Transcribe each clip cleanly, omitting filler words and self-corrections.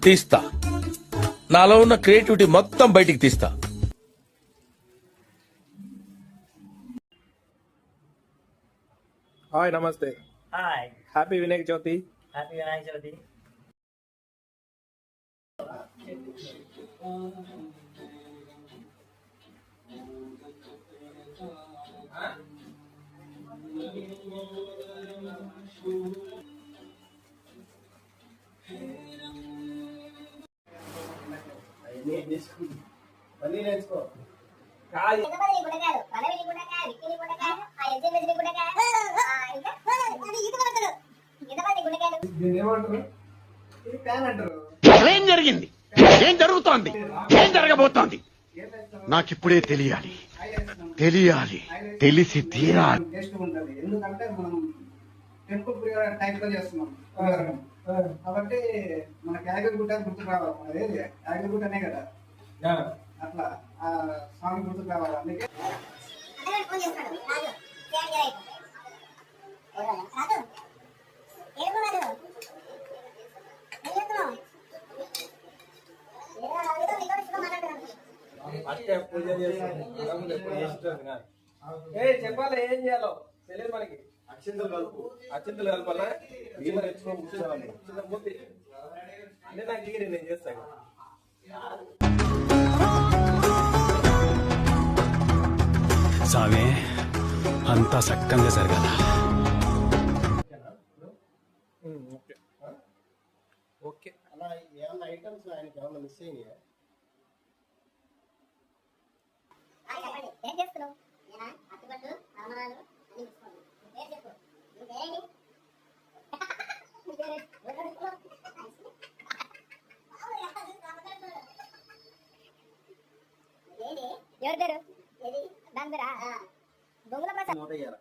తీస్తా. నాలో ఉన్న క్రియేటివిటీ మొత్తం బయటికి తీస్తా. హాయ్, నమస్తే. Hi, happy Vinayaka Chavithi. Happy Vinayaka Chavithi. ఏం జరిగింది, ఏం జరుగుతోంది, ఏం జరగబోతోంది నాకిప్పుడే తెలియాలి, తెలిసి తీరాలి. ఎందుకంటే మనం టెంపుల్ టైప్ లో చేస్తున్నాం కాబట్టి మన యాగగుట్ట గుర్తు రావాలి. అదేది యాగగుట్టనే కదా, అట్లా ఆ సాంగ్ గుర్తు రావాలి. అందుకే చెప్పాలి ఏం చేయాలో తెలియదు మనకి. అక్షింతలు కలపాలా, వీళ్ళు తెచ్చుకొని కూర్చోవాలి. చిన్న మూర్తి అంటే నాకు దిగి నేను చేస్తాను. సామే అంతా సక్కంగా జరగాల. ఓకే, అలా ఏమన్నా ఐటమ్స్ ఆయనకి ఏమన్నా మిస్ అయినాయా? ఎవరి పేరు దాని పేరా దొంగల ప్రసాద్.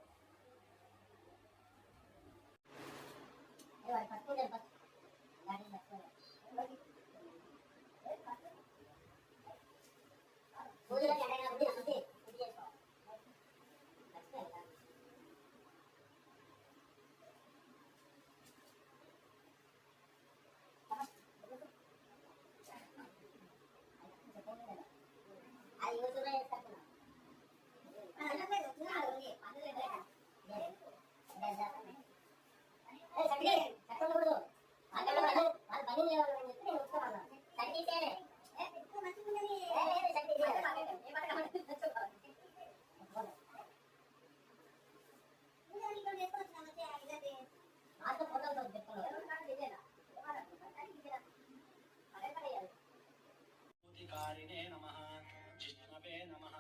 జిష్ణవే నమః,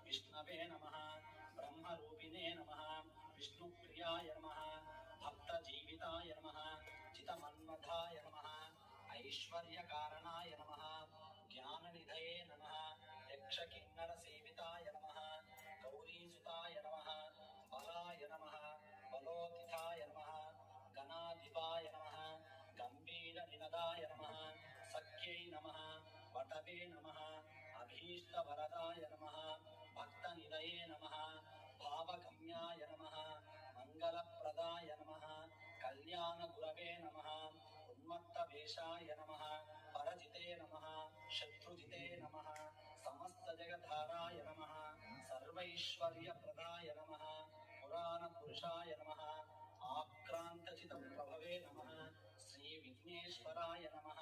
విష్ణవే నమః, బ్రహ్మరూపిణే నమః, విష్ణుప్రియాయ నమః, భక్త జీవితాయ నమః, చితమన్మథాయ నమః, ఐశ్వర్యకారణాయ నమః, జ్ఞాననిధయే నమః, యక్షకిన్నర సేవితాయ నమః, గౌరీసుతాయ నమః, బలాయ నమః, బలోతిథాయ నమః, గణాధిపాయ నమః, గంభీర నినదాయ నమః, సఖ్యై నమః, వటవే నమః, అభీష్టవరదాయ నమః, భక్తనిదయే నమః, భావగమ్యాయ నమః, మంగళప్రదాయ నమః, కళ్యాణగురవే నమః, ఉన్మత్తవేషాయ నమః, పరజితే నమః, శత్రుజితే నమః, సమస్తజగద్ధారాయ నమః, సర్వైశ్వర్యప్రదాయ నమః, పురాణపురుషాయ నమః, ఆక్రాంతచితప్రభవే నమః, శ్రీ విఘ్నేశ్వరాయ నమః,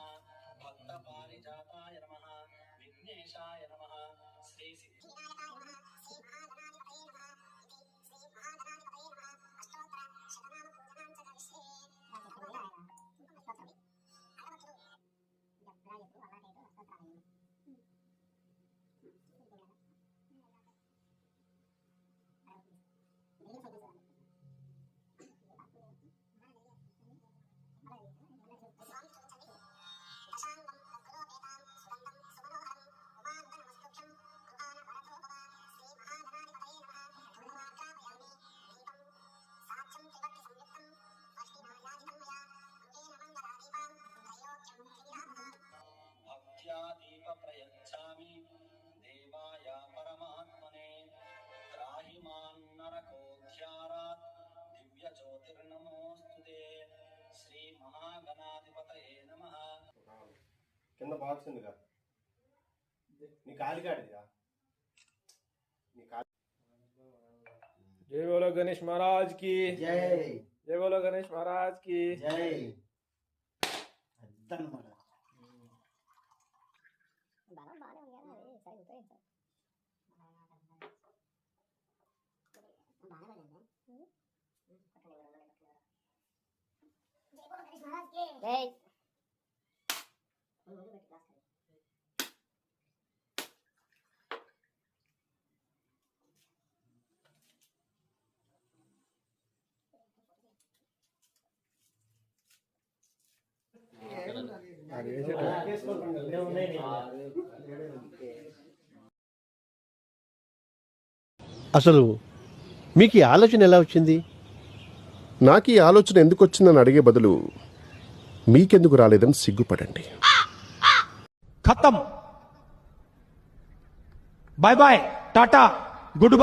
భక్తపారిజాతాయ నమః, విఘ్నేశాయ నమః, శ్రీ సిద్ధివినాయకాయ నమః, శ్రీ మహాగణాధిపతయే నమః, శ్రీ మహాగణాధిపతయే నమః, అష్టోత్తర శతనామ పూజనాం చ కరిష్యే. కింద బాక్స్ ఉందిగా నీ కాలికాడిదిగా నీ కాలి జై బోలో గణేష్ మహారాజ్ కి జై జై బోలో గణేష్ మహారాజ్ కి జై అద్దన్నమాట. బలం బాగానే ఉంది కదా అది సరే ఉపయోగించాలి బాగానే జై అసలు మీకు ఈ ఆలోచన ఎలా వచ్చింది? నాకు ఈ ఆలోచన ఎందుకు వచ్చిందని అడిగే బదులు మీకెందుకు రాలేదని సిగ్గుపడండి. ఖతం. Bye bye, tata, good by.